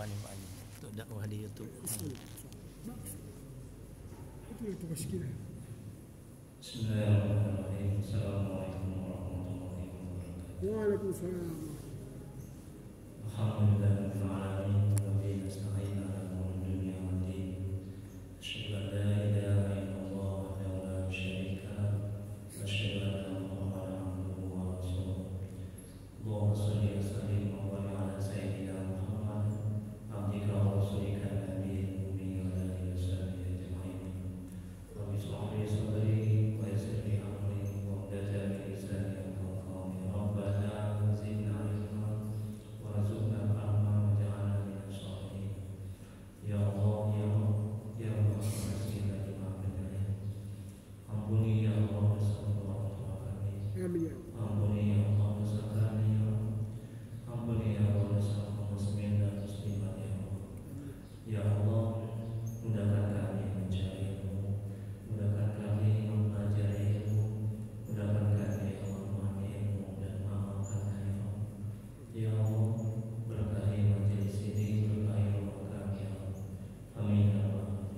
nih Pak Haji untuk dakwah di YouTube. Itu yang tugas kita. Bismillahirrahmanirrahim. Assalamualaikum warahmatullahi wabarakatuh. Waalaikumsalam. Alhamdulillahirabbil alamin wa bihi nasta'in 'ala umuri dunya wad din. Asyhadu an la ilaha illallah wahdahu la syarika lahu wa asyhadu anna Muhammadan abduhu wa rasuluh. Allahumma shalli wa sallim wa barik 'ala sayyidina Muhammad abdika wa rasulika nabiyil ummi wa ala alihi wa sahbihi ajma'in. Rabbi shrah li sadri wa yassir li amri wa hlul 'uqdatam min lisani yafqahu qawli. Rabbana zidna ilma warzuqna fahma waj'alna minas sholihin. Ya Allah, ya Rabb, ya Rabb, masihlah dimaafkan. Ampuni ya Allah dosa orang tua kami. Amin. Ampuni ya Allah dosa kami ya Allah. Ampuni ya Allah dosa kaum muslimin dan muslimat ya Allah. Ya Allah, mudahkan kami mencari ilmu, mudahkan kami mempelajari ilmu, mudahkan kami ya Allah memahami ilmu dan mengamalkannya ya Allah. Ya Allah, berkahi majelis ini, berkahi rumah kami ya Allah. Amin ya Allah.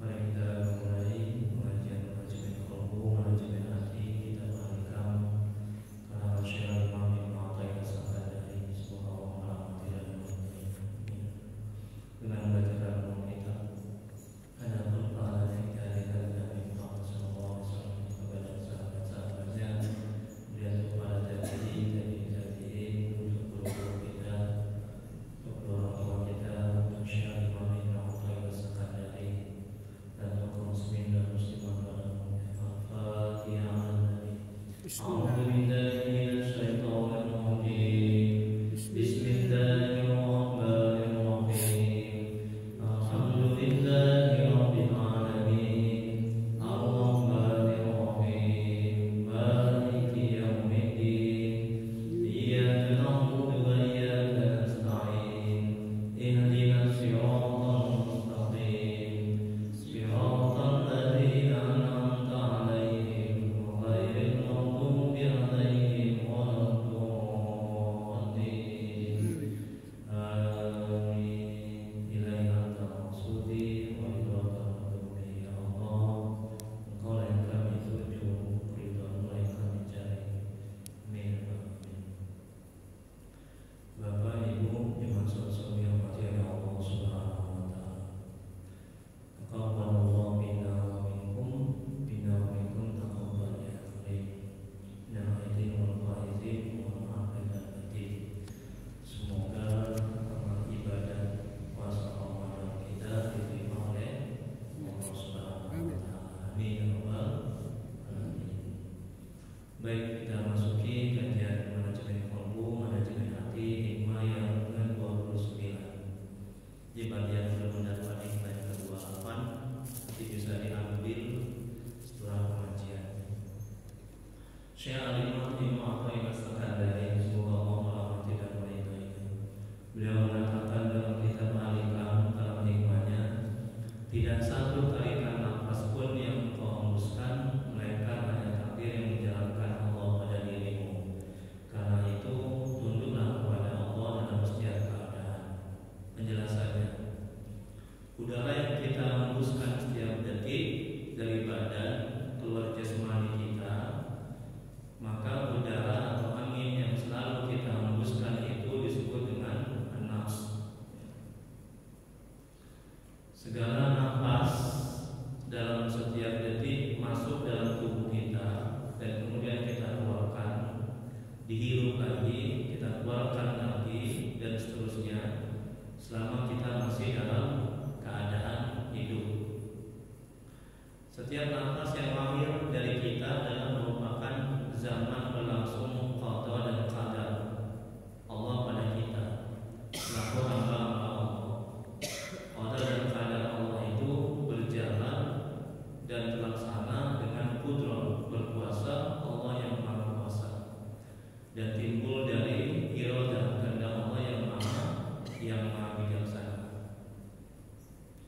Mari kita mulai pengajian manajemen qalbu, manajemen hati, kita mengalikam karena Syekh Imam Ibnu Athaillah As-Sakandari, semoga Allah merahmati dan memberkahi. Dengan membacakan kita Adabul Qala dari Nabi Muhammad sallallahu alaihi wasallam kepada sahabat-sahabatnya, kemudian kepada tabi'in, untuk guru kita, untuk orang tua kita, untuk Syekh Imam Ibnu Athaillah As-Sakandari, dan untuk muslimin dan muslimat pada umumnya. Al-Fatihah. A'udzu billahi minasy syaithanir rajim. Bismillahirrahmanirrahim. Alhamdulillahi rabbil alamin. Ar-Rahmanir Rahim. Maliki yaumiddin. Iyyaka na'budu wa iyyaka nasta'in. Ihdinas siratal mustaqim. Siratal ladzina an'amta 'alaihim ghairil maghdubi 'alaihim waladdallin. Amin. Ilaihi anta maqsudi wa ilaika madubi ya Allah. Engkau yang kami tuju, ridhamu yang kami cari. Amin. Bapak Ibu yang saudara yang dirahmati Allah Subhanahu wa taala. Taqabbalallahu minna wa minkum, minna wa minkum taqabbal ya karim. Minal aidin wal faizin, mohon maaf dan batin. Semoga amal ibadah puasa Ramadan kita diterima oleh Allah Subhanahu wa taala. Amin ya rabbal alamin. Baik, kita masuki kajian manajemen qalbu, manajemen hati, hikmah yang ke-29. Di bagian mendapat hikmah yang ke-28 nanti bisa diambil setelah pengajian. Syekh Al-Imam Ibnu Athaillah As-Sakandari, semoga Allah merahmati dan meridainya. Beliau mengatakan dalam kitab Al-Hikam dalam hikmahnya, tidak satu tarikan nafas pun yang engkau hembuskan melainkan hanya takdir yang menjalankan Allah pada dirimu. Karena itu tunduklah kepada Allah dalam setiap keadaan. Penjelasannya, udara yang kita hembuskan setiap detik dari badan keluar jasmani kita, maka udara atau angin yang selalu kita hembuskan itu disebut dengan an-nafs. Segala nafas dalam setiap detik masuk dalam tubuh kita dan kemudian kita keluarkan, dihirup lagi, kita keluarkan lagi, dan seterusnya selama kita masih dalam keadaan hidup. Setiap nafas yang lahir dari kita adalah merupakan zaman berlangsung qada dan qadar Allah pada kita selaku hamba-hamba Allah. Qada dan qadar Allah itu berjalan dan terlaksana dengan kudrah berkuasa Allah yang Maha Kuasa, dan timbul dari iradah kehendak Allah yang Maha bijaksana.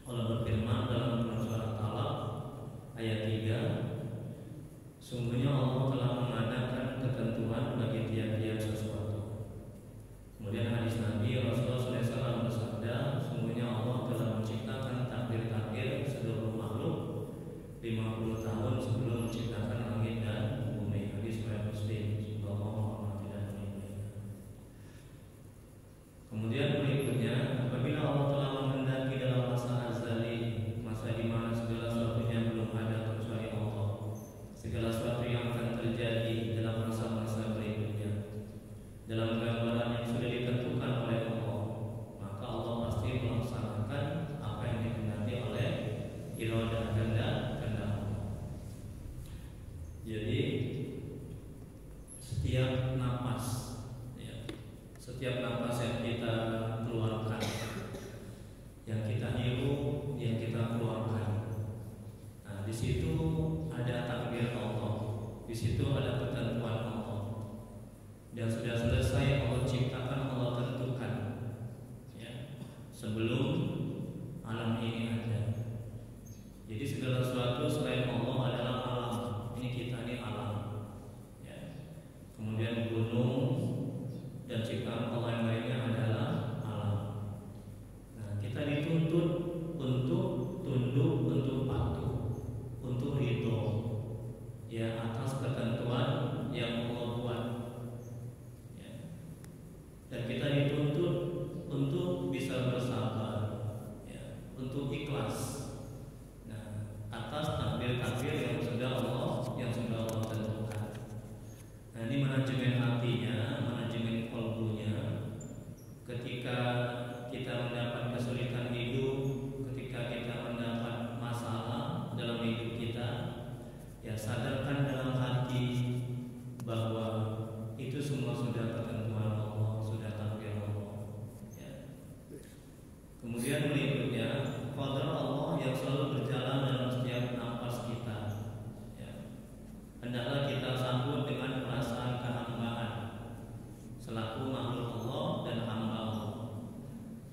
Allah berfirman dalam surat Talaq ayat 3, situ ada ketentuan Allah dan sudah selesai Allah ciptakan, Allah tentukan, ya, sebelum alam ini ada. Jadi segala sesuatu selain Allah adalah alam. Ini kita ini alam, ya. Kemudian gunung dan ciptaan Allah yang lainnya adalah alam. Nah, kita dituntut untuk tunduk, untuk patuh, untuk ridho, ya, atas ketentuan yang Allah buat, ya. Dan kita dituntut untuk bisa bersabar, ya, untuk ikhlas, nah, atas takdir-takdir yang sudah Allah tentukan. Nah, ini manajemen hatinya, manajemen kalbunya. Ketika kita mendapat kesulitan hidup, ketika kita mendapat masalah dalam hidup kita, ya, sadarkan dalam hati bahwa itu semua sudah ketentuan Allah, sudah takdir Allah, ya. Kemudian berikutnya, qadar Allah yang selalu berjalan dalam setiap nafas kita, ya. Hendaklah kita sambut dengan perasaan kehambaan selaku makhluk Allah dan hamba Allah.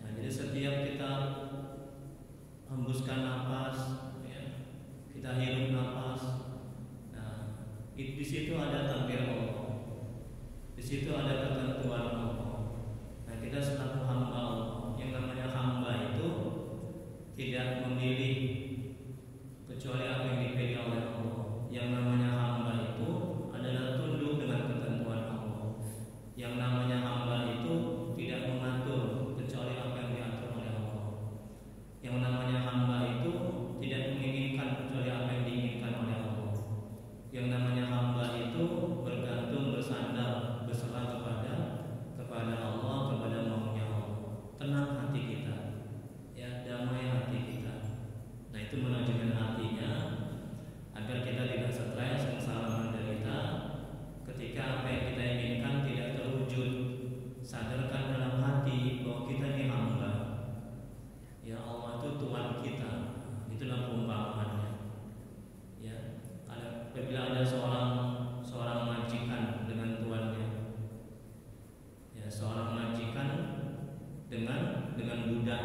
Ya, jadi setiap kita hembuskan nafas, ya, kita hirup nafas, nah, di situ ada takdir Allah, di situ ada ketentuan Allah. Nah, kita selaku hamba Allah, yang namanya hamba itu tidak memilih kecuali apa yang dipilih oleh Allah. Yang namanya hamba itu adalah tunduk dengan ketentuan Allah. Yang namanya hamba itu tidak mengatur kecuali apa yang diatur oleh Allah. Yang namanya hamba itu tidak menginginkan kecuali apa yang diinginkan oleh Allah. Yang namanya hamba itu bergantung, bersandar, berserah kepada Allah, kepada maunya Allah. Tenang hati kita, ya, damai hati kita. Nah, itu manajemen hatinya agar kita tidak stres, sengsara, menderita ketika apa yang kita inginkan tidak terwujud. Sadarkan dalam hati bahwa kita ini hamba, ya, Allah itu Tuhan kita. Itulah perumpamaannya, ya. Apabila ada seorang majikan dengan tuannya, ya, seorang majikan dengan budak.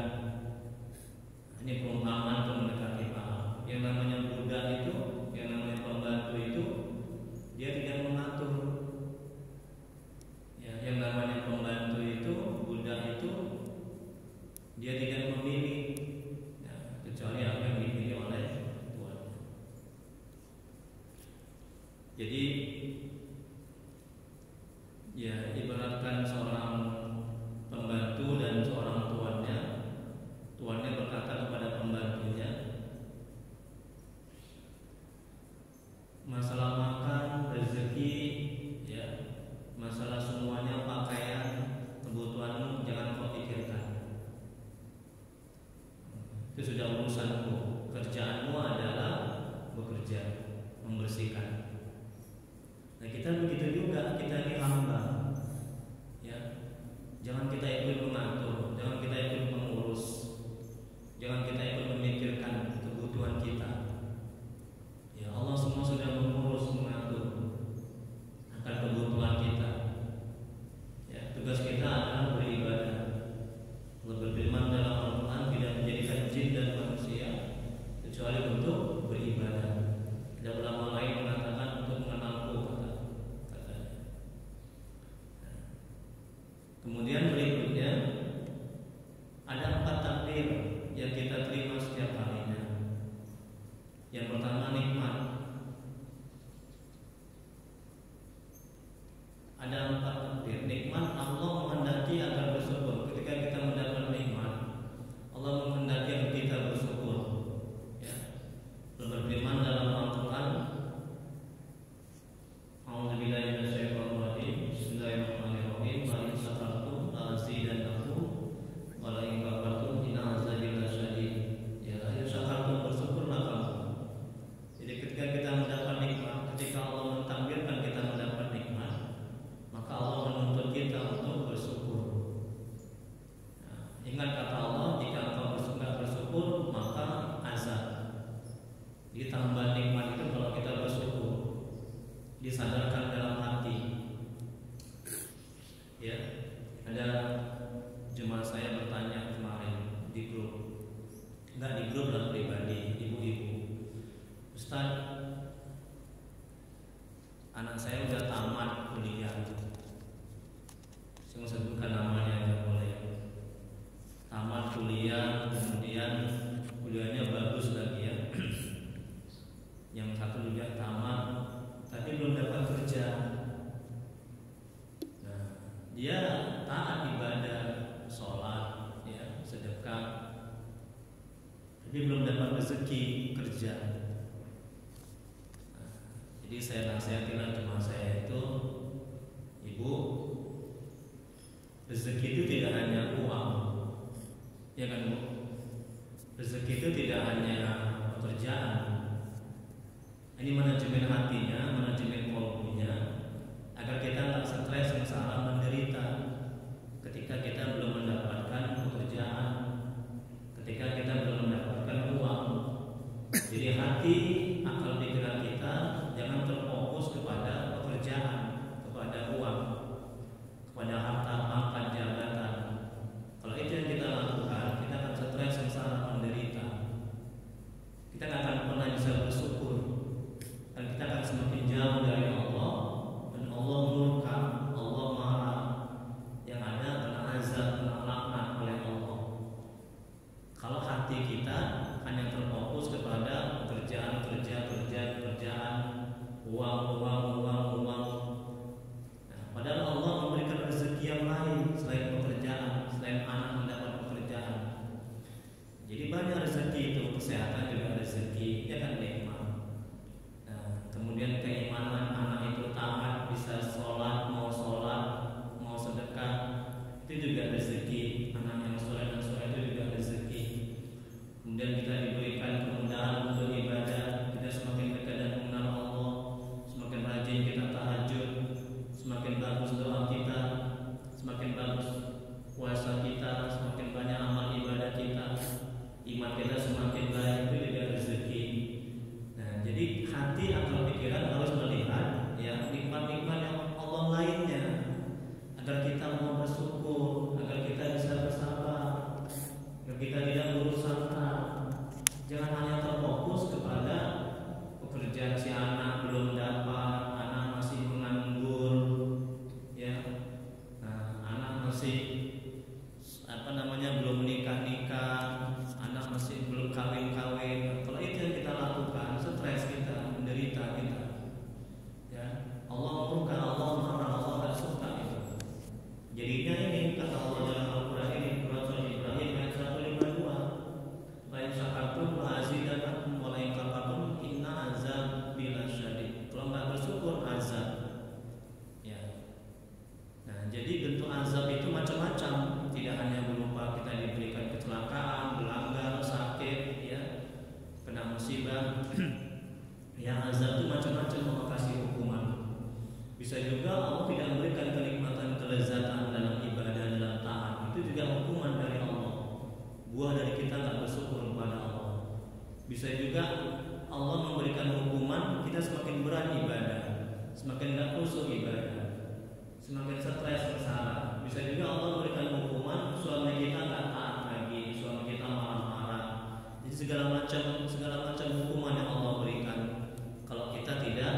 Ini perumpamaan untuk mendekati paham. Yang namanya budak itu, yang namanya pembantu itu, dia tidak mengatur. Ya, yang namanya pembantu itu, budak itu, dia tidak memilih, ya, kecuali apa yang dipilih oleh Tuhan. Jadi, ya, ibaratkan seorang pembantu dan seorang tuannya. Tuannya berkata kepada pembantunya, masalah makan, rezeki, ya, masalah semuanya, pakaian, kebutuhanmu jangan kau pikirkan. Itu sudah urusanmu. Kerjaanmu adalah bekerja, membersihkan. Nah, kita begitu juga, kita ini hamba, ya. Jangan kita ikut mengatur, jangan kita ikut mengurus, jangan kita ikut memikirkan kebutuhan kita. Ya, Allah semua sudah mengurus, mengatur akan kebutuhan kita. Ya, tugas kita adalah beribadah. Allah berfirman dalam Al-Quran, tidak menjadikan jin dan manusia kecuali untuk beribadah. Ada ulama lain mengatakan untuk mengenalku, katanya. Kemudian berikutnya ada 4 takdir yang kita terima setiap harinya. Yang pertama, nikmat. Ada 4 takdir. Nikmat Allah menghendaki agar bersyukur. Ketika kita mendapat nikmat, Allah menghendaki agar kita bersyukur, ya. Berfirman dalam Al-Quran, A'udzubillahi minasyaitonir rajim. Bismillahirrahmanirrahim. Wa in syakartum la'azidannakum wa la in kafartum inna 'adzabi lasyadid. Ya, ayo syakartum, bersyukurlah kamu. Jadi ketika kita mendapat nikmat, ketika Allah mentakdirkan kita mendapat nikmat, maka Allah menuntut kita untuk bersyukur. Nah, ingat kata Allah, jika engkau bersyukur maka azab. Jadi tambah nikmat itu kalau kita bersyukur. Di enggak di grup lah, pribadi, ibu-ibu. Ustaz, anak saya udah tamat kuliah. Saya mau sebutkan namanya, nggak boleh. Tamat kuliah, kemudian kuliahnya bagus lagi ya. Yang satu juga tamat, tapi belum dapat kerja. Nah, dia taat ibadah, sholat, ya, sedekah, tapi belum dapat rezeki kerja. Nah, jadi saya nasihatkan cuma saya itu, ibu, rezeki itu tidak hanya uang, ya kan Bu? Rezeki itu tidak hanya pekerjaan. Ini manajemen hatinya, manajemen kolbunya, agar kita nggak stres, sengsara, menderita ketika kita belum mendapatkan pekerjaan, ketika kita belum mendapatkan uang. Jadi hati, akal pikiran kita jangan terfokus kepada pekerjaan, kepada uang, kepada harta, pangkat, jabatan. Kalau itu yang kita lakukan, kita akan stres, sengsara, menderita. Kita nggak akan pernah bisa bersyukur, dan kita akan semakin jauh dari Allah, dan Allah murka, Allah marah, yang ada kena azab, kena laknat oleh Allah. Kalau hati kita hanya terfokus kepada pekerjaan, pekerjaan, uang. Nah, padahal Allah memberikan rezeki yang lain selain pekerjaan, selain anak mendapat pekerjaan. Jadi banyak rezeki itu, kesehatan juga rezeki, ya kan nikmat. Nah, kemudian keimanan anak itu taat, bisa sholat, mau sedekah, itu juga rezeki. Anak yang soleh dan soleh itu juga rezeki. Kemudian kita diberikan kemudahan untuk ibadah, kita semakin dekat dan mengenal Allah, semakin rajin kita tahajud, semakin bagus doa kita, semakin bagus puasa kita, semakin banyak amal ibadah kita, iman kita semakin baik, itu juga rezeki. Nah, jadi hati atau pikiran harus melihat ya nikmat-nikmat yang Allah lainnya, agar kita mau bersyukur, agar kita bisa bersabar, agar kita tidak buruk sangka. Jangan hanya terfokus kepada pekerjaan si anak belum dapat, anak masih menganggur, ya. Nah, anak masih belum nikah, anak masih belum kawin. Kalau itu yang kita lakukan, stres kita, menderita kita. Ya, Allah murka, Allah marah, Allah tidak suka itu. Jadinya ini kata Allah dalam Al-Quran ini, Surah Ibrahim ayat 152. Lain syakartum wa azidannakum wa lain kafartum inna azabi lasyadid. Kalau nggak bersyukur azab. Ya. Nah, jadi bentuk azab itu macam-macam. Tidak hanya berupa kita diberikan kecelakaan, melanggar, sakit, ya, kena musibah. Yang azab itu macam-macam, Allah kasih hukuman. Bisa juga Allah tidak memberikan kenikmatan, kelezatan dalam ibadah, dalam taat. Itu juga hukuman dari Allah. Buah dari kita nggak bersyukur kepada Allah. Bisa juga Allah memberikan hukuman, kita semakin berat ibadah, semakin nggak khusyuk ibadah, semakin stres, sengsara. Bisa juga Allah memberikan hukuman, suami kita nggak taat lagi, suami kita marah-marah. Jadi segala macam hukuman yang Allah berikan kalau kita tidak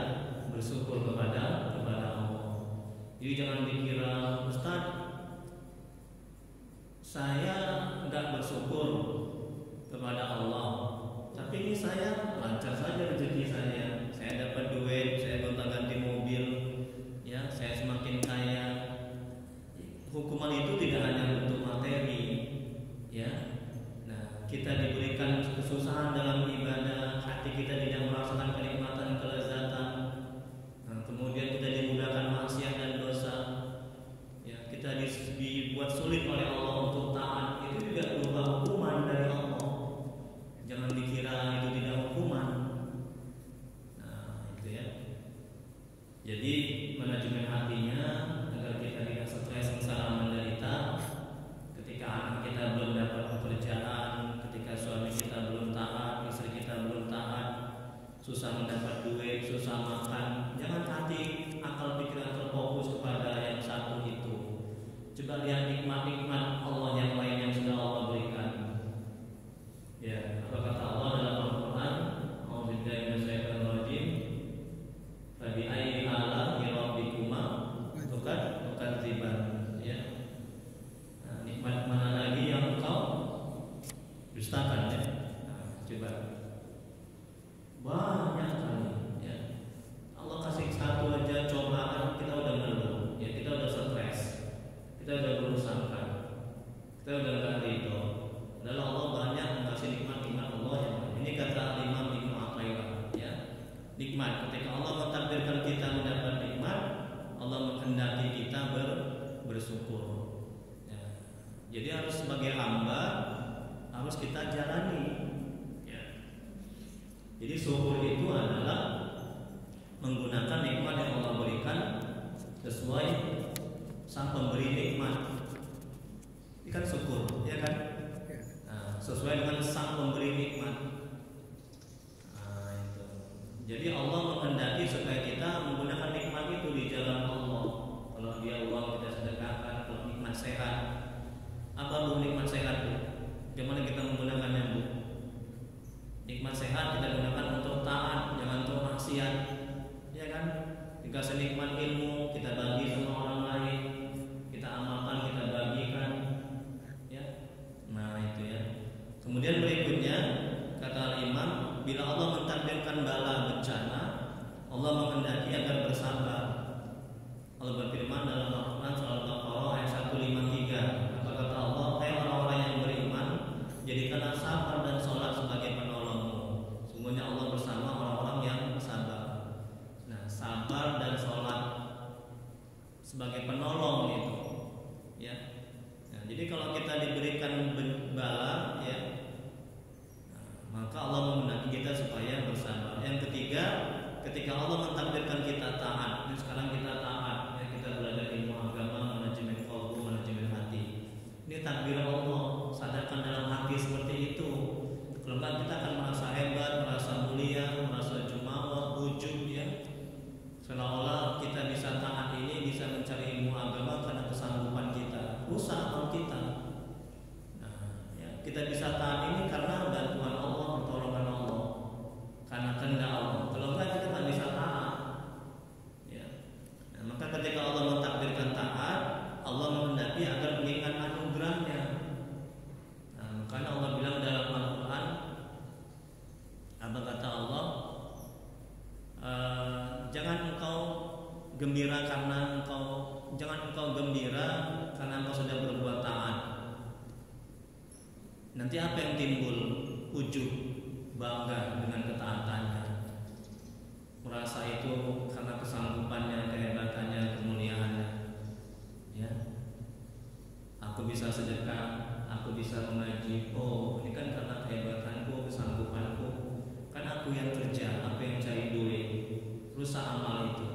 bersyukur kepada Allah. Jadi jangan dikira, Ustaz, saya nggak bersyukur kepada Allah, tapi ini saya lancar saja rezeki saya dapat duit, saya gonta-ganti mobil, ya, saya semakin kaya. Hukuman itu tidak hanya bentuk materi, ya. Nah, kita diberikan kesusahan dalam ibadah, hati kita tidak merasakan kenikmatan, kelezatan. Nah, kemudian kita dimudahkan maksiat dan dosa, ya, kita dibuat sulit oleh Allah untuk taat. Itu juga berupa hukuman dari Allah. Jangan dikira itu tidak hukuman. Nah, itu ya. Jadi manajemen hatinya agar kita tidak stres, sengsara, menderita ketika anak kita belum dapat pekerjaan, ketika suami kita belum taat, istri kita belum taat, susah mendapat duit, susah coba banyak kali ya. Allah kasih satu aja cobaan kita udah ngeluh, ya kita udah stres, kita udah berusaha, kita udah nggak ridho. Lalu Allah banyak mengasih nikmat-nikmat Allah yang ini kata Imam Ibnu Athaillah ya. Nikmat ketika Allah mentakdirkan kita mendapat nikmat, Allah menghendaki kita bersyukur. Ya. Jadi harus sebagai hamba harus kita jalani. Ya. Jadi syukur itu adalah menggunakan nikmat yang Allah berikan sesuai sang pemberi nikmat. Ini kan syukur, ya kan? Nah, sesuai dengan sang pemberi nikmat. Nah, itu. Jadi Allah menghendaki supaya kita menggunakan nikmat itu di jalan Allah. Kalau dia uang kita sedekahkan, kalau nikmat sehat. Apa Bu nikmat sehat Bu? Bagaimana kita menggunakannya Bu? Nikmat sehat kita gunakan untuk taat, jangan untuk maksiat. Ya kan? Dikasih nikmat ilmu kita bagi sama orang lain, kita amalkan, kita bagikan. Ya. Nah, itu ya. Kemudian berikutnya kata Imam, bila Allah mentakdirkan bala bencana, Allah menghendaki agar bersabar. Allah berfirman dalam Al-Quran surah Al-Baqarah ayat 153. Apa kata Allah? Hai orang-orang yang beriman, jadikanlah sabar dan sholat sebagai penolongmu. Sungguhnya Allah bersama orang-orang yang sabar. Nah, sabar dan sholat sebagai penolong itu, ya. Nah, jadi kalau kita diberikan bala, ya, maka Allah menghendaki kita supaya bersabar. Yang ketiga, ketika Allah mentakdirkan kita taat, ini sekarang kita taat, ya, kita belajar ilmu agama, manajemen qalbu, manajemen hati. Ini takdir Allah, sadarkan dalam hati seperti itu. Kalau enggak kita akan merasa hebat, merasa mulia, merasa jumawa, ujub, ya. Seolah-olah kita bisa taat ini, bisa mencari ilmu agama karena kesanggupan kita, usaha amal kita. Nah, ya, kita bisa taat ini karena bantuan Allah, pertolongan Allah, karena kehendak Allah. Kalau enggak kita tak bisa taat. Ya. Nah, maka ketika Allah mentakdirkan taat, Allah menghendaki agar mengingat anugerahnya. Nah, makanya Allah bilang dalam Al-Quran, apa kata Allah? Jangan engkau gembira karena jangan engkau gembira karena engkau sudah berbuat taat. Nanti apa yang timbul? Ujub, bangga dengan ketaatannya, merasa itu karena kesanggupannya, kehebatannya, kemuliaannya. Ya, aku bisa sedekah, aku bisa mengaji. Oh, ini kan karena kehebatanku, kesanggupanku. Kan aku yang kerja, aku yang cari duit, rusak amal itu.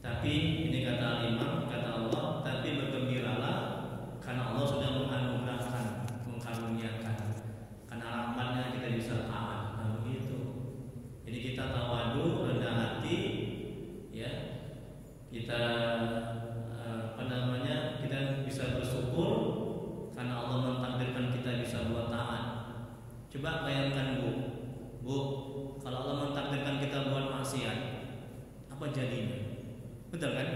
Tapi ini kata Imam, kata Allah, tapi bergembiralah karena Allah sudah menganugerahkan, mengkaruniakan. Karena rahmatnya kita bisa taat. Nah, begitu. Jadi kita tawadu, rendah hati, ya. Kita kita bisa bersyukur karena Allah mentakdirkan kita bisa buat taat. Coba bayangkan Bu, kalau Allah mentakdirkan kita buat maksiat, apa jadinya? Betul kan?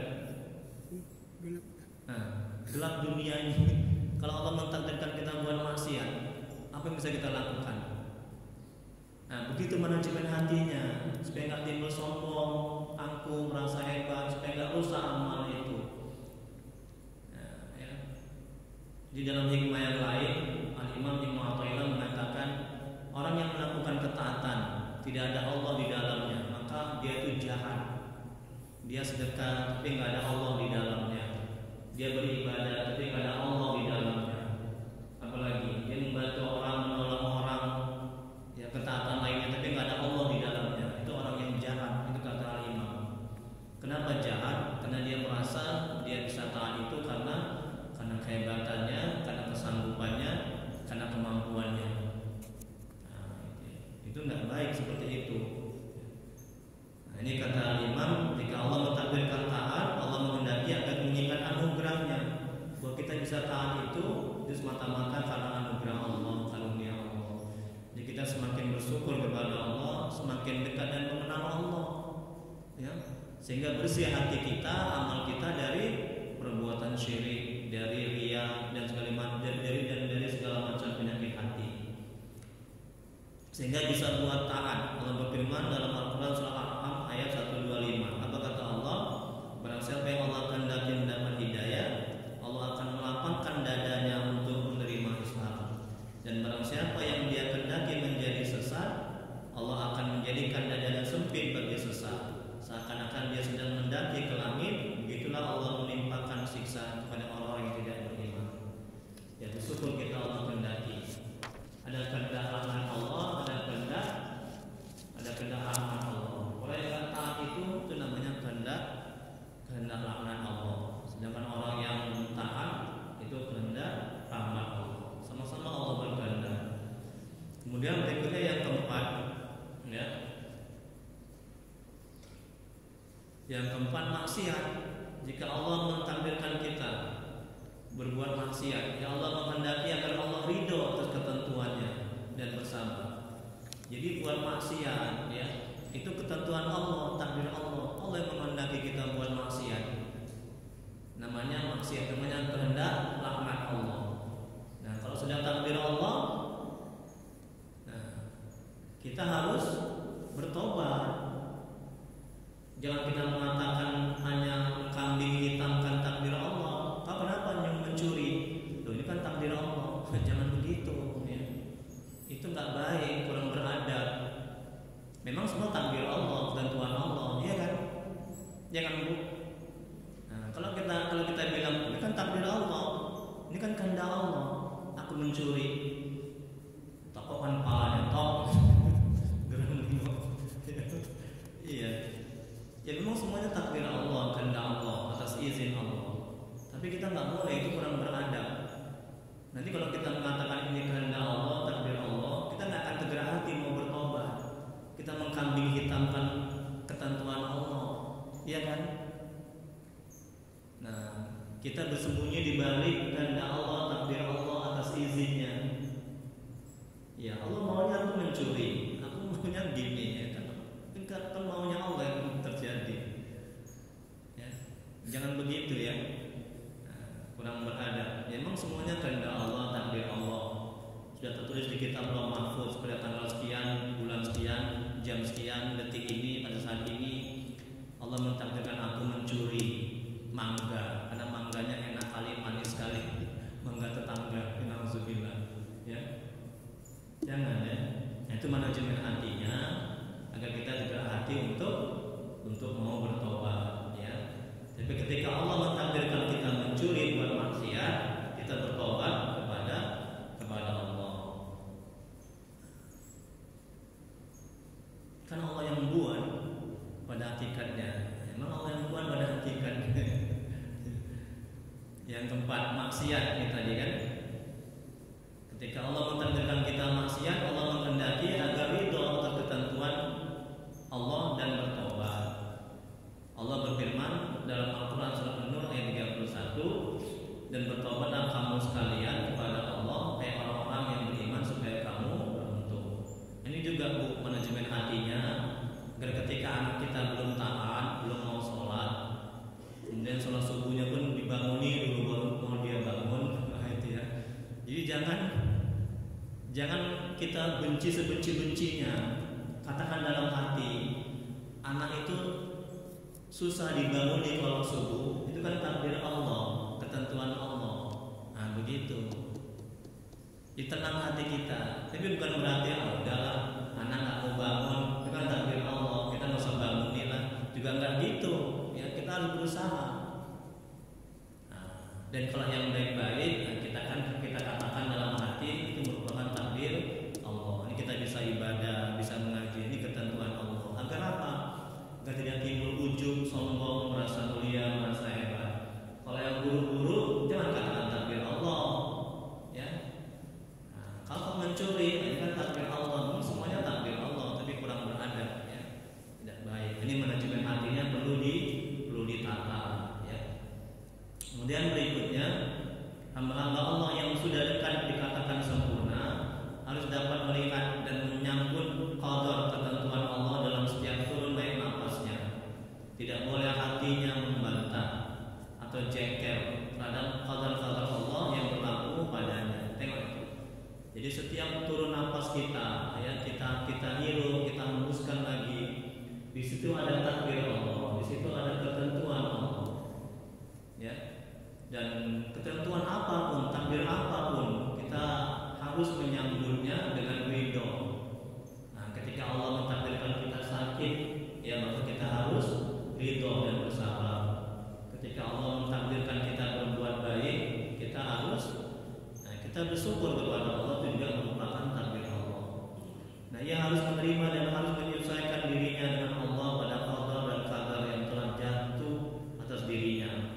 Nah, gelap dunia ini. Kalau Allah mentakdirkan kita buat maksiat, apa yang bisa kita lakukan? Nah, begitu manajemen hatinya, supaya nggak timbul sombong, angkuh, merasa hebat, supaya nggak rusak amal itu. Nah, ya. Di dalam hikmah yang lain, Al-Imam Ibnu Athaillah mengatakan, orang yang melakukan ketaatan tidak ada Allah di dalamnya, maka dia itu jahat. Dia sedekah tapi nggak ada Allah di dalamnya. Dia beribadah tapi nggak ada Allah di dalamnya. Apalagi dia membantu orang, menolong orang, ya ketaatan lainnya tapi nggak ada Allah di dalamnya. Itu orang yang jahat. Itu kata Al-Imam. Kenapa jahat? Karena dia merasa dia bisa taat itu karena kehebatannya, karena kesanggupannya, karena kemampuannya. Itu tidak baik seperti itu. Nah, ini kata Imam, jika Allah mentakdirkan taat, Allah menghendaki agar mengingat anugerahnya. Bahwa kita bisa taat itu semata-mata karena anugerah Allah, karunia Allah. Jadi kita semakin bersyukur kepada Allah, semakin dekat dan mengenal Allah, ya. Sehingga bersih hati kita, amal kita dari perbuatan syirik, dari riya dan segala macam, dari segala macam penyakit hati. sehingga bisa buat taat. Allah berfirman dalam Al-Quran surah Al-An'am ayat 125. Apa kata Allah? Barang siapa yang Allah kehendaki mendapat hidayah, Allah akan melapangkan dadanya untuk menerima Islam. Dan barang siapa yang dia kehendaki menjadi sesat, Allah akan menjadikan dadanya sempit bagi sesat, seakan-akan dia sedang mendaki ke langit. Begitulah Allah menimpakan siksa kepada orang yang tidak beriman. Ya, bersyukur kita Allah kehendaki. Ada kehendak rahmat Allah, ada kehendak rahmat Allah. Kalau yang taat itu namanya kehendak rahmat Allah. Sedangkan orang yang taat itu kehendak rahmat Allah. Sama-sama Allah berkehendak. Kemudian berikutnya yang keempat, ya. Yang keempat, maksiat. Jika Allah mentakdirkan kita berbuat maksiat, ya Allah menghendaki agar Allah ridho atas ketentuannya dan bersabar. Jadi buat maksiat, ya, itu ketentuan Allah, takdir Allah. Allah yang menghendaki kita buat maksiat. Namanya maksiat, namanya kehendak laknat Allah. Nah, kalau sudah takdir Allah, nah, kita harus bertobat. Jangan kita mengatakan hanya kambing hitamkan takdir Allah. Kenapa mencuri? Loh, ini kan takdir Allah. Jangan begitu, ya. Itu nggak baik, kurang beradab. Memang semua takdir Allah dan Tuhan Allah, iya kan? Jangan Bu. Nah, kalau kita bilang ini kan takdir Allah, ini kan kehendak Allah, aku mencuri, tokokan palanya tok, geram iya. Ya memang semuanya takdir Allah, kehendak Allah, atas izin Allah. Tapi kita nggak boleh, itu kurang beradab. Nanti kalau kita mengatakan ini kehendak Allah, takdir Allah, kita nggak akan tegak hati mau bertobat. Kita mengkambing hitamkan ketentuan Allah, iya kan? Nah, kita bersembunyi di balik kehendak Allah, takdir Allah atas izinnya. Ya Allah maunya aku mencuri, aku maunya gini, ya kan? Kan maunya Allah yang terjadi. Ya, jangan begitu ya. Nah, kurang beradab. Ya, memang semuanya kehendak Allah, takdir Allah. Sudah tertulis di kitab Lauh Mahfuz pada tanggal sekian, bulan sekian, jam sekian, detik ini, pada saat ini Allah mentakdirkan aku mencuri mangga, karena mangganya enak kali, manis sekali, mangga tetangga. Alhamdulillah. Ya, jangan ya. Nah, itu manajemen hatinya, agar kita juga hati untuk mau bertobat, ya. Tapi ketika Allah mentakdirkan kita mencuri buat maksiat, kita bertobat kepada Allah. Kan Allah yang buat pada hakikatnya. Memang Allah yang buat pada hakikatnya. Yang keempat, maksiat ini tadi kan. Ketika Allah mentakdirkan kita maksiat, Allah menghendaki agar ridho atas ketentuan Allah dan bertobat. Allah berfirman dalam Al-Quran surah An-Nur ayat 31, dan bertobatlah kamu sekalian kepada Allah, orang-orang yang beriman, supaya kamu beruntung. Ini juga Bu, manajemen hatinya, agar ketika anak kita belum taat, belum mau sholat, kemudian sholat subuhnya pun dibanguni dulu baru mau dia bangun, itu ya. Jadi jangan kita benci sebenci-bencinya. Katakan dalam hati, anak itu susah dibangun kalau subuh, itu kan takdir Allah, ketentuan Allah. Nah begitu. Ditenang hati kita. Tapi bukan berarti udahlah, anak nggak mau bangun, itu kan takdir Allah, kita nggak usah bangunin lah. Juga nggak gitu. Ya kita harus berusaha. Nah, dan kalau yang baik-baik, kita katakan dalam hati itu merupakan takdir Allah. Ini kita bisa ibadah, bisa mengaji, ini ketentuan Allah. Agar apa? Agar tidak timbul ujub, sombong, merasa mulia, merasa hebat. Kalau yang buru-buru, jangan katakan takdir Allah, ya. Nah, kalau mencuri, ini kan takdir Allah. Semuanya takdir Allah, tapi kurang beradab, ya. Tidak baik. Ini manajemen hatinya perlu ditata, ya. Kemudian berikutnya, hamba-hamba Allah yang sudah dekat dikatakan sempurna harus dapat melihat dan menyambut qadar ketentuan Allah dalam setiap turun naik nafasnya. Tidak boleh hatinya membantah atau jengkel terhadap qadar-qadar Allah yang berlaku padanya. Tengok itu. Jadi setiap turun nafas kita, ya, kita Di situ ada takdir Allah, di situ ada ketentuan Allah. Ya. Dan ketentuan apapun, takdir apapun, kita harus menyambutnya dengan ridho. Nah, ketika Allah mentakdirkan kita sakit, ya maka kita harus ridho dan bersabar. Ketika Allah mentakdirkan kita berbuat baik, kita harus kita bersyukur kepada Allah, itu juga merupakan takdir Allah. Nah, ia harus menerima dan harus menyesuaikan dirinya dengan Allah pada qada dan qadar yang telah jatuh atas dirinya.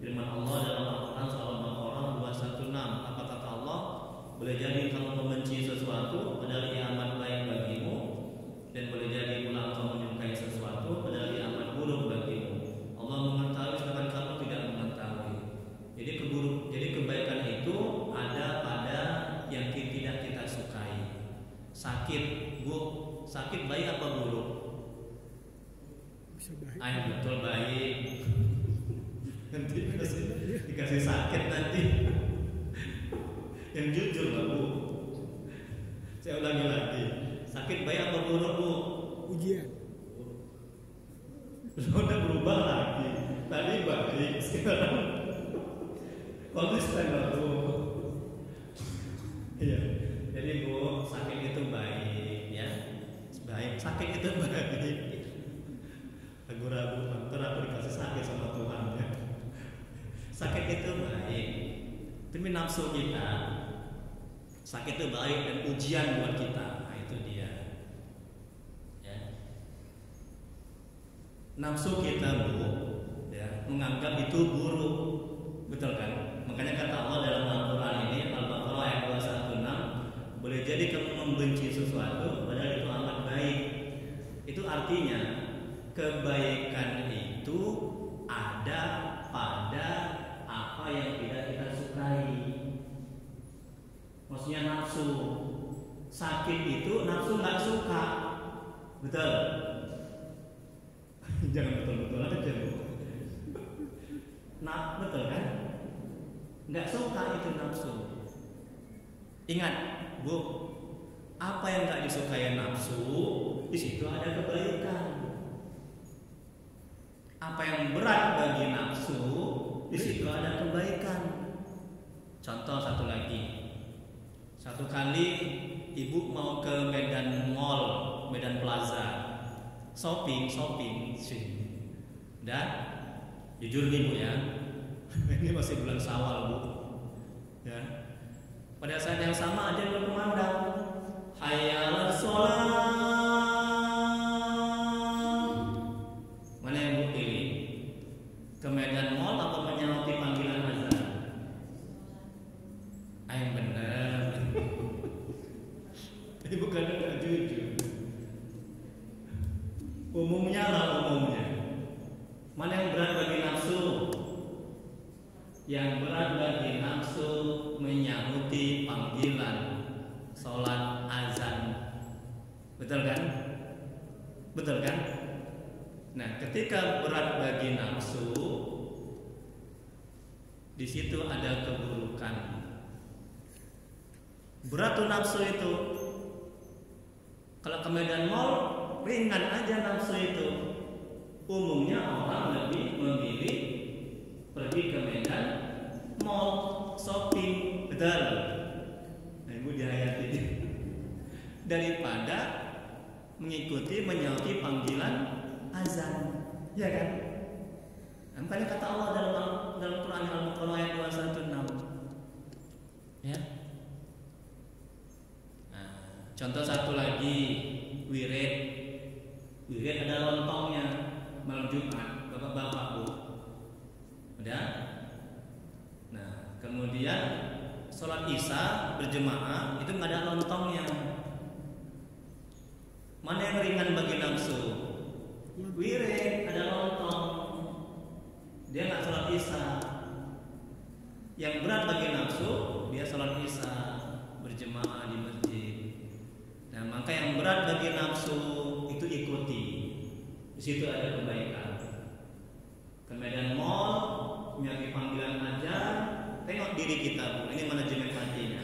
Firman Allah dalam Al-Quran surah Al-Baqarah 216, apa kata Allah? Boleh jadi kamu membenci sesuatu padahal ia amat baik bagimu, dan boleh jadi pula kamu menyukai sesuatu padahal ia amat buruk bagimu. Allah mengetahui sedangkan kamu tidak mengetahui. Jadi kebaikan itu ada pada yang tidak kita sukai. Sakit, Bu, sakit baik apa buruk? Bisa baik. Ayo betul baik. Nanti dikasih sakit nanti. Yang jujur lah, Bu. Saya ulangi lagi. Sakit baik apa buruk, Bu? Ujian. Sudah berubah lagi. Tadi baik, sekarang konsisten lah, Bu. Iya. Jadi Bu, sakit itu baik, ya. Baik, sakit itu baik. Ragu-ragu, ntar aku dikasih sakit sama Tuhan, ya. Sakit itu baik. Tapi nafsu kita, sakit itu baik dan ujian buat kita. Nah, itu dia. Ya. Nafsu kita, Bu, ya, menganggap itu buruk. Betul kan? Makanya kata Allah dalam Al-Quran ini, Al-Baqarah ayat 216, boleh jadi kamu membenci sesuatu padahal itu amat baik. Itu artinya kebaikan itu ada pada apa yang tidak kita sukai. Maksudnya nafsu. Sakit itu nafsu nggak suka. Betul? Jangan betul-betul aja, Bu. Nah, betul kan? Nggak suka itu nafsu. Ingat, Bu, apa yang nggak disukai nafsu, di situ ada kebaikan. Apa yang berat bagi nafsu, di situ ada kebaikan. Contoh satu lagi. Satu kali ibu mau ke Medan Mall, Medan Plaza, shopping sih. Dan jujur nih, Bu, ya. Ini masih bulan Syawal, Bu. Ya. Pada saat yang sama ada yang berkumandang, hayya 'alas shalah. Mana yang Bu pilih? Ke Medan Mall atau menyauti panggilan azan? Yang benar. Ini bukan enggak jujur. Umumnya lah, umumnya. Mana yang berat bagi nafsu? Yang berat bagi nafsu menyauti panggilan sholat azan. Betul kan? Betul kan? Nah, ketika berat bagi nafsu, di situ ada keburukan. Berat tuh nafsu itu. Kalau ke Medan Mall ringan aja nafsu itu. Umumnya orang lebih memilih pergi ke Medan Mall shopping, betul? Nah, Ibu dihayati daripada mengikuti menyauti panggilan azan, ya kan? Makanya kata Allah dalam Quran Al-Baqarah ayat 216, ya. Nah, contoh satu lagi, wirid ada lontongnya malam Jumat, bapak-bapak, Bu. Udah? Nah, kemudian sholat Isya berjemaah itu nggak ada lontongnya. Mana yang ringan bagi nafsu? Wirid ada lontong, dia nggak sholat Isya. Yang berat bagi nafsu, dia sholat Isya berjemaah di masjid. Nah, maka yang berat bagi nafsu itu ikuti. Di situ ada kebaikan. Ke Medan Mall, menyauti panggilan azan, tengok diri kita, Bu. Ini manajemen hatinya.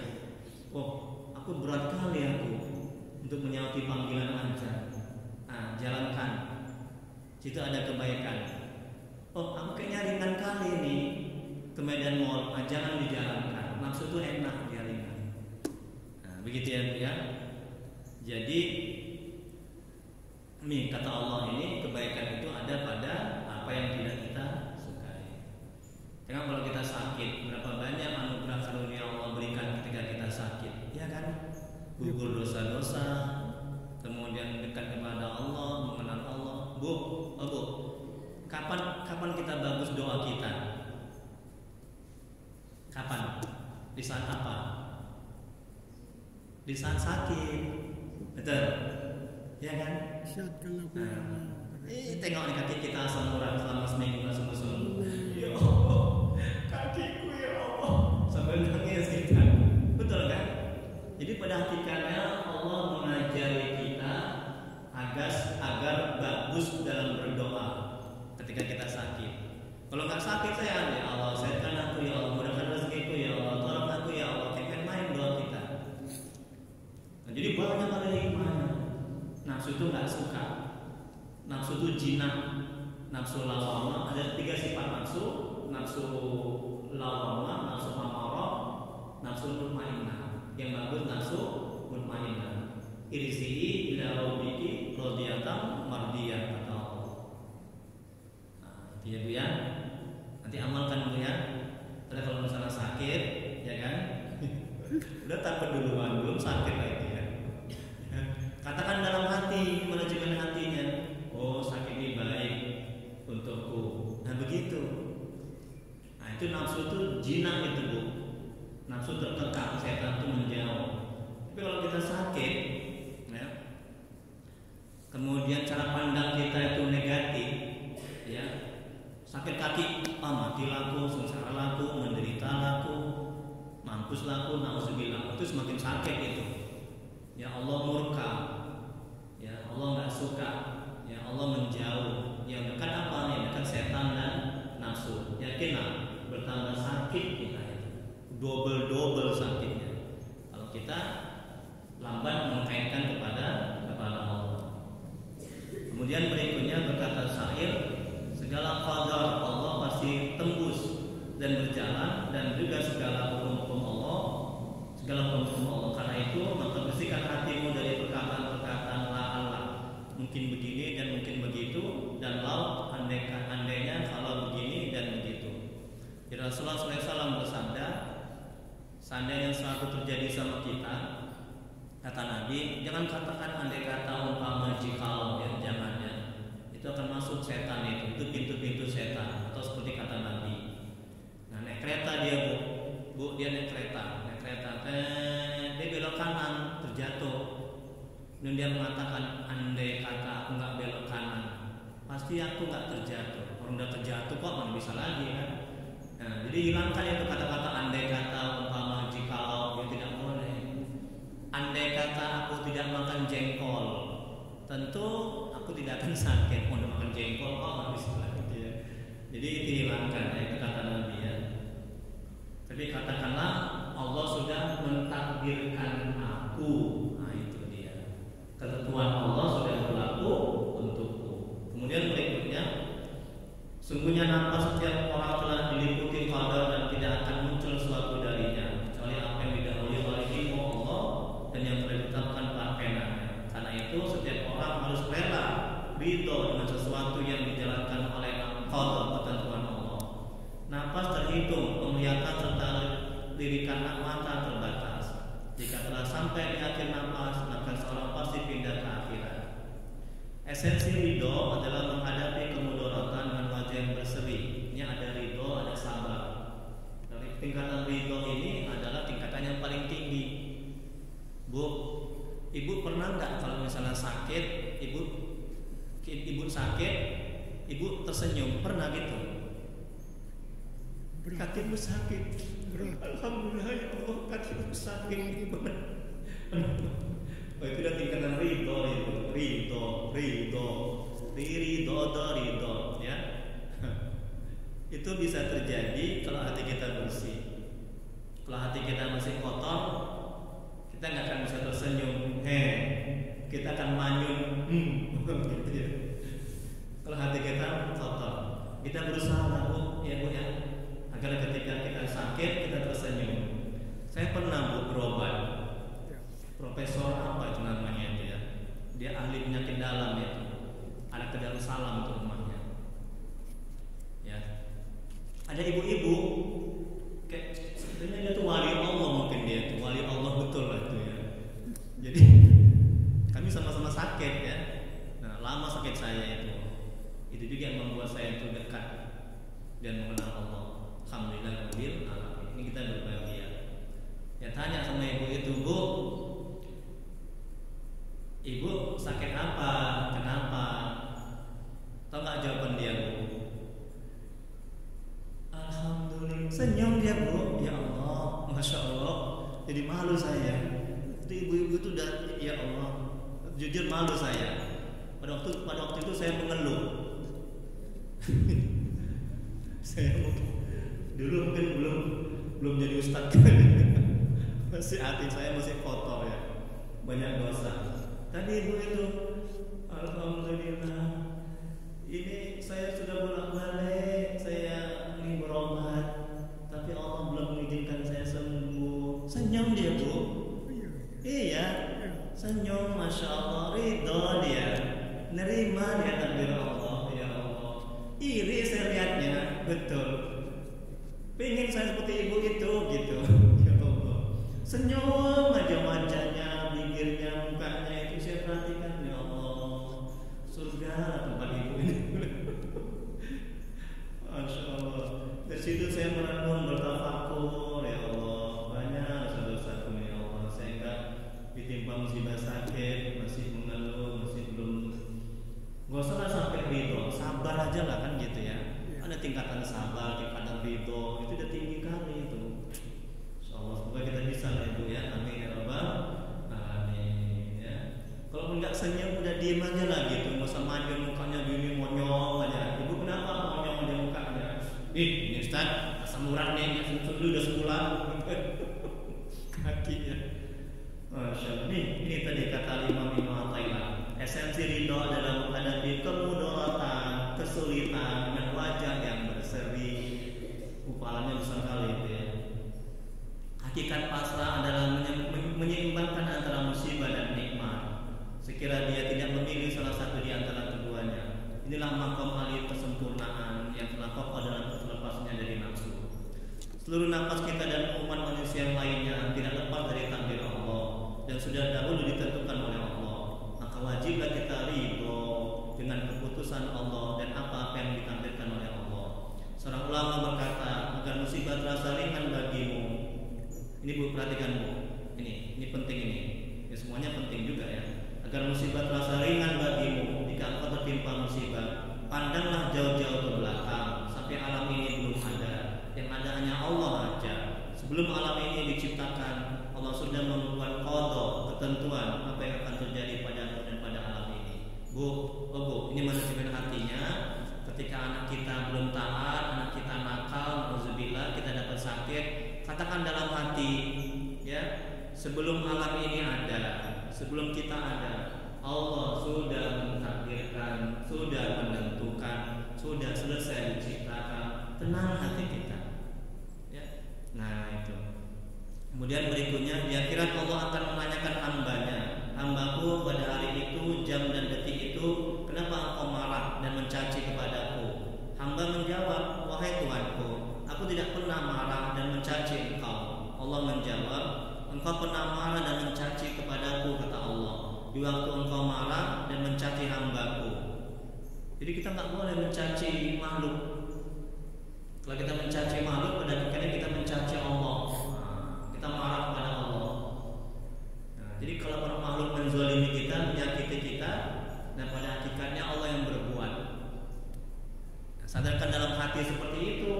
Oh, aku berat kali aku untuk menyauti panggilan azan. Nah, jalankan. situ ada kebaikan. Oh, aku kayaknya ringan kali nih ke Medan Mall, jangan dijalankan. Nafsu itu enak, dia ringan. Nah, begitu ya Bu ya. Jadi nih kata Allah ini, kebaikan itu ada pada apa yang tidak kita sukai. Jangan kalau kita sakit, berapa banyak anugerah karunia Allah berikan ketika kita sakit, ya kan? Gugur dosa-dosa, kemudian dekat kepada Allah, mengenal Allah. Bu, kapan kita bagus doa kita? Kapan? Di saat apa? Di saat sakit, betul? Ya kan? Tengok nih kaki kita asam urat selama seminggu langsung ya Allah, kakiku ya Allah, sampai nangis kita, betul kan? Jadi pada hakikatnya Allah mengajari kita agar bagus dalam berdoa ketika kita sakit. Kalau nggak sakit saya ya Allah, sehatkan aku ya Allah, mudahkan rezekiku ya Allah, tolong aku ya Allah, jangan main doa kita. Nah, jadi banyak ada hikmahnya. Nafsu itu nggak suka, nafsu itu jinak, nafsu lawamah. Ada 3 sifat nafsu: nafsu lawamah, nafsu amarah, nafsu mutmainnah. Yang bagus nafsu mutmainnah. Irji'i ila rabbiki radiyatan mardiyah, kata Allah. Nah, itu ya Bu ya. Nanti amalkan Bu ya. Karena kalau misalnya sakit, ya kan? Udah takut duluan, belum sakit lagi ya. Katakan dalam hati, manajemen hatinya. Oh, sakit ini baik untukku. Nah begitu. Nah itu nafsu itu jinak itu Bu. Nafsu terkekang, setan itu menjauh. Tapi kalau kita sakit, ya, kemudian cara pandang kita itu negatif, ya, sakit kaki, mati laku, sengsara laku, menderita laku, mampus laku, nauzubillah, itu semakin sakit itu. Ya Allah murka, ya Allah nggak suka, ya Allah menjauh. Yang dekat apa nih? Dekat setan dan nafsu. Yakinlah bertambah sakit kita itu, double sakitnya. Kalau kita lambat mengkaitkan kepada Allah. Kemudian berikutnya berkata syair, segala qadar Allah pasti tembus dan berjalan, dan juga segala hukum Allah, karena itu maka bersihkan hatimu dari perkataan-perkataan la mungkin begini dan mungkin begitu, dan lau andainya kalau begini dan begitu. Jadi Rasulullah SAW bersabda, seandainya sesuatu terjadi sama kita, kata Nabi, jangan katakan andai kata umpama jikalau, ya, jangannya. Itu akan masuk setan itu pintu-pintu setan. Atau seperti kata Nabi, nah naik kereta dia bu dia naik kereta, dia belok kanan, terjatuh. Dan dia mengatakan, andai kata aku nggak belok kanan, pasti aku nggak terjatuh. Orang udah terjatuh kok mana bisa lagi kan? Nah, jadi hilangkan itu kata-kata andai kata umpama jikalau, itu tidak boleh. Andai kata aku tidak makan jengkol, tentu aku tidak akan sakit. Mau makan jengkol kok mana bisa lagi ya. Jadi itu hilangkan ya, itu kata Nabi ya. Tapi katakanlah Allah sudah mentakdirkan aku. Nah itu dia, ketentuan Allah sudah berlaku untukku. Kemudian berikutnya, sungguhnya nampak setiap orang telah diliputi qadar dan tidak akan muncul suatu darinya kecuali apa yang didahului oleh ilmu Allah dan yang telah ditetapkan pengenanya. Karena itu setiap orang harus rela ridho dengan sesuatu yang dijalankan oleh qadar, ketentuan Allah. Nafas terhitung, penglihatan serta lirikan mata terbatas. Jika telah sampai di akhir nafas, maka seorang pasti pindah ke akhirat. Esensi ridho adalah menghadapi kemudaratan dengan wajah yang berseri. Ini ada ridho, ada sabar. Dari tingkatan ridho ini adalah tingkatan yang paling tinggi. Bu, ibu pernah nggak kalau misalnya sakit, ibu sakit, ibu tersenyum, pernah gitu? Kakimu sakit, alhamdulillah ya Allah, kakimu sakit. Oh, itu udah tingkatan ridho itu, ridho, ya. Itu bisa terjadi kalau hati kita bersih. Kalau hati kita masih kotor, kita nggak akan bisa tersenyum. Kita akan manyun, gitu ya. Kalau hati Kita berusaha Bu, ya Bu ya, agar ketika kita sakit kita tersenyum. Saya pernah Bu berobat. Profesor apa itu namanya itu ya? Dia ahli penyakit dalam itu. Ada ke Darussalam itu rumahnya. Ya. Ada ibu-ibu kayak sebenarnya dia tuh wali Allah, mungkin dia tuh wali Allah betul lah itu ya. Jadi kami sama-sama sakit ya. Nah, lama sakit saya itu. Itu juga yang membuat saya itu dekat dan mengenal Allah. Alhamdulillah rabbil alamin. Ini kita berbahagia. Ya tanya sama ibu itu, Bu, Ibu sakit apa? Kenapa? Tahu nggak jawaban dia Bu? Alhamdulillah. Senyum dia Bu. Ya Allah, masya Allah. Jadi malu saya. Itu ibu-ibu itu udah, ya Allah. Jujur malu saya. Pada waktu itu saya mengeluh. Saya dulu mungkin belum jadi ustadz. Masih hati saya masih kotor ya. Banyak dosa. Tadi ibu itu, alhamdulillah, ini saya sudah bolak-balik, saya ingin berobat, tapi Allah belum mengizinkan saya sembuh. Senyum dia Bu, iya, senyum, masya Allah, ridho dia, nerima dia takdir Allah, ya Allah. Iri saya lihatnya, betul. Pengen saya seperti ibu itu, gitu, ya Allah. Senyum aja wajahnya, bibirnya, mukanya itu saya perhatikan, ya Allah. Surga tempat ibu ini. Masya Allah. Dari situ saya merenung, bertafakur, ya Allah. Banyak dosa-dosaku, ya Allah. Saya enggak ditimpa musibah sakit, masih mengeluh, masih belum. Gak usah sampai ridho, sabar aja lah kan gitu ya. Ada tingkatan sabar, tingkatan ridho, itu udah tinggi kali itu. Semoga kita bisa lah Ibu ya. Amin ya rabbal alamin ya. Kalau enggak senyum udah diem aja lah gitu, nggak usah maju mukanya gini monyong aja. Ibu kenapa monyong aja mukanya? Ini Ustaz, asam urat nih, sudah udah sebulan. Kaki ya. Masya Allah. Ini tadi kata Imam Ibnu Athaillah. Esensi ridho adalah menghadapi kemudaratan, kesulitan dengan wajah yang berseri. Upalannya besar kali itu ya. Hakikat pasrah adalah menyeimbangkan antara musibah dan nikmat. Sekira dia tidak memilih salah satu di antara keduanya. Inilah maqam alif kesempurnaan yang telah kokoh dalam terlepasnya dari nafsu. Seluruh nafas kita dan umat manusia yang lainnya tidak lepas dari takdir Allah dan sudah dahulu ditentukan oleh Allah. Maka wajiblah kita ridho dengan keputusan Allah dan apa yang ditakdirkan oleh Allah. Seorang ulama berkata, agar musibah terasa ringan bagimu. Ini Bu, perhatikan Bu. Ini penting ini. Ya, semuanya penting juga ya. Agar musibah terasa ringan bagimu jika engkau tertimpa musibah, pandanglah jauh-jauh ke belakang sampai alam ini belum ada. Yang ada hanya Allah aja. Sebelum alam ini diciptakan, Allah sudah membuat qada, ketentuan apa yang akan terjadi pada dan pada alam ini. Bu, ini manajemen hatinya. Ketika anak kita belum taat, anak kita nakal, nauzubillah, kita dapat sakit, katakan dalam hati, ya, sebelum alam ini ada, sebelum kita ada, Allah sudah mentakdirkan, sudah menentukan, sudah selesai diciptakan. Tenang hati kita, ya. Nah itu. Kemudian berikutnya, di akhirat Allah akan menanyakan hambanya, hambaku pada hari itu, jam dan detik itu, kenapa engkau marah dan mencaci kepadaku? Hamba menjawab, wahai Tuhanku, aku tidak pernah marah dan mencaci engkau. Allah menjawab, engkau pernah marah dan mencaci kepadaku, kata Allah, di waktu engkau marah dan mencaci hambaku. Jadi kita nggak boleh mencaci makhluk. Kalau kita mencaci makhluk, pada akhirnya kita mencaci Allah. Kita marah kepada Allah. Nah, jadi kalau para makhluk menzalimi kita, menyakiti kita, dan pada hakikatnya Allah yang berbuat. Sadarkan dalam hati seperti itu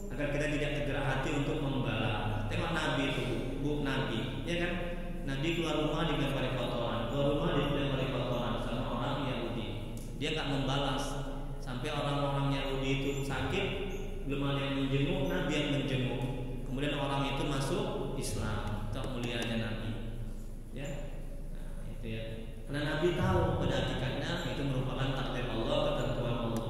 agar kita tidak tergerak hati untuk membalas. Tengok Nabi itu, Bu Nabi, ya kan? Nabi keluar rumah dilempari kotoran, keluar rumah dilempari kotoran sama orang Yahudi. Dia nggak membalas sampai orang-orang Yahudi itu sakit, belum ada yang menjenguk, Nabi yang menjenguk. Kemudian orang itu masuk Islam, tak mulianya Nabi. Ya, nah, itu ya. Karena Nabi tahu pada hakikatnya itu merupakan takdir Allah, ketentuan Allah.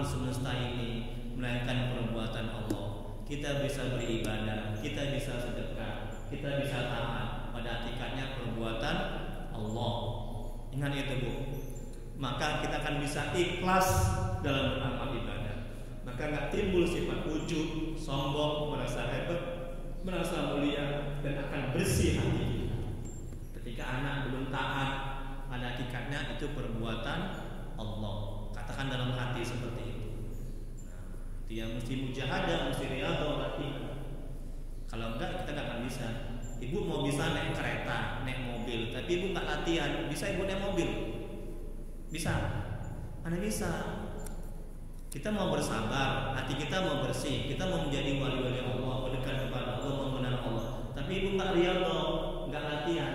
alam semesta ini, melainkan perbuatan Allah. Kita bisa beribadah, kita bisa sedekah, kita bisa taat, pada hakikatnya perbuatan Allah. Ingat itu Bu. Maka kita akan bisa ikhlas dalam beramal ibadah. Maka nggak timbul sifat ujub, sombong, merasa hebat, merasa mulia, dan akan bersih hati kita. Ketika anak belum taat, pada hakikatnya itu perbuatan Allah. Katakan dalam hati seperti itu. Nah, dia mesti mujahadah, mesti riyadhah latihan. Kalau enggak, kita nggak akan bisa. Ibu mau bisa naik kereta, naik mobil, tapi ibu nggak latihan, bisa ibu naik mobil? Bisa? Mana bisa? Kita mau bersabar, hati kita mau bersih, kita mau menjadi wali-wali Allah, berdekat kepada Allah, mau mengenal Allah. Tapi ibu nggak riyadhah, nggak latihan.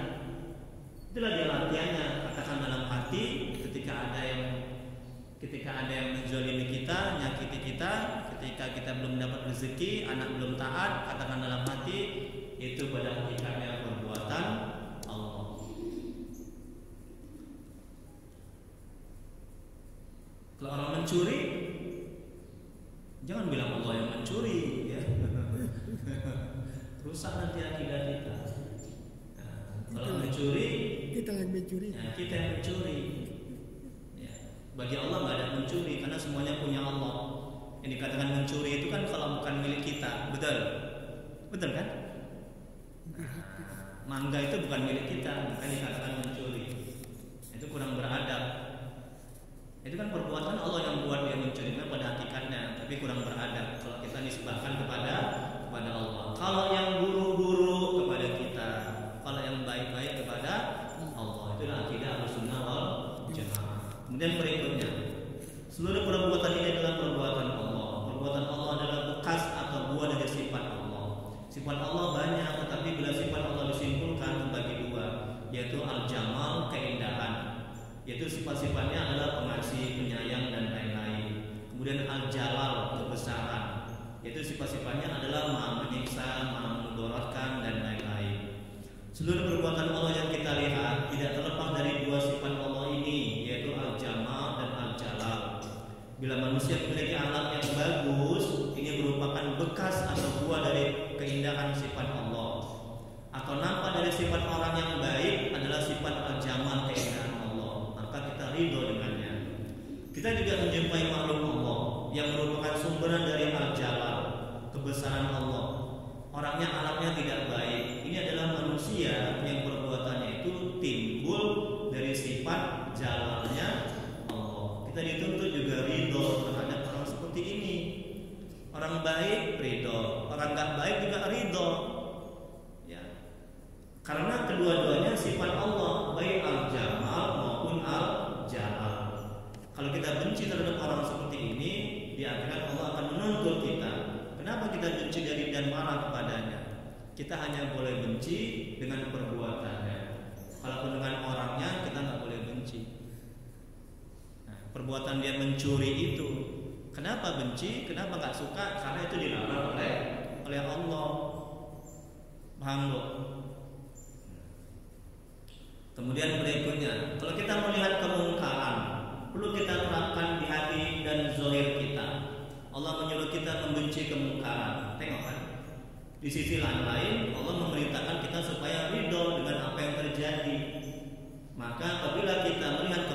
Itulah dia latihannya. Katakan dalam hati, ketika ada yang menzalimi kita, nyakiti kita, ketika kita belum dapat rezeki, anak belum taat, katakan dalam hati, itu pada hakikatnya perbuatan Allah. Kalau orang mencuri, jangan bilang Allah yang mencuri, ya. Rusak nanti akidah kita. Nah, kalau mencuri, kita yang mencuri. Ya, kita yang mencuri. Ya. Bagi Allah nggak ada mencuri, karena semuanya punya Allah. Yang dikatakan mencuri itu kan kalau bukan milik kita, betul kan? Nah, mangga itu bukan milik kita, bukan dikatakan mencuri. Itu kurang beradab. Itu kan perbuatan Allah yang buat dia mencuri, pada hakikatnya, tapi kurang beradab. Kalau kita nisbahkan kepada Allah. Kalau yang buruk-buruk kepada kita, kalau yang baik-baik kepada Allah, itulah akidah Ahlussunnah wal Jamaah. Kemudian berikutnya, seluruh perbuatan ini adalah perbuatan Allah. Perbuatan Allah adalah bekas atau buah dari sifat Allah. Sifat Allah banyak, tetapi bila sifat Allah disimpulkan membagi dua, yaitu al-jamal, keindahan, yaitu sifat-sifatnya adalah pengasih, penyayang, dan lain-lain. Kemudian al-jalal, kebesaran, yaitu sifat-sifatnya adalah maha menyiksa, maha memudaratkan, dan lain-lain. Seluruh perbuatan Allah yang kita lihat tidak terlepas dari dua sifat Allah ini, yaitu al-jamal dan al-jalal. Bila manusia memiliki alam yang bagus, ini merupakan bekas atau buah dari keindahan sifat Allah. Atau nampak dari sifat orang yang baik adalah sifat al-jamal, keindahan Allah. Maka kita ridho dengannya. Kita juga menjumpai makhluk Allah yang merupakan sumberan dari al-jalal, kebesaran Allah. Orangnya alamnya tidak baik. Ini adalah manusia yang perbuatannya itu timbul dari sifat jalalnya Allah. Kita dituntut juga ridho terhadap orang seperti ini. Orang baik ridho, orang nggak baik juga ridho. Ya. Karena kedua-duanya sifat Allah, baik al-jamal maupun al-jalal. Kalau kita benci terhadap orang seperti ini, di akhirat Allah akan menuntut kita. Kenapa kita benci dari dan marah kepadanya? Kita hanya boleh benci dengan perbuatannya. Kalaupun dengan orangnya kita nggak boleh benci. Nah, perbuatan dia mencuri itu, kenapa benci? Kenapa nggak suka? Karena itu dilarang oleh Allah. Paham Bu? Kemudian berikutnya, kalau kita melihat kemungkaran, perlu kita terapkan di hati dan zahir kita. Allah menyuruh kita membenci kemungkaran. Tengok kan? Di sisi lain Allah memerintahkan kita supaya ridho dengan apa yang terjadi. Maka apabila kita melihat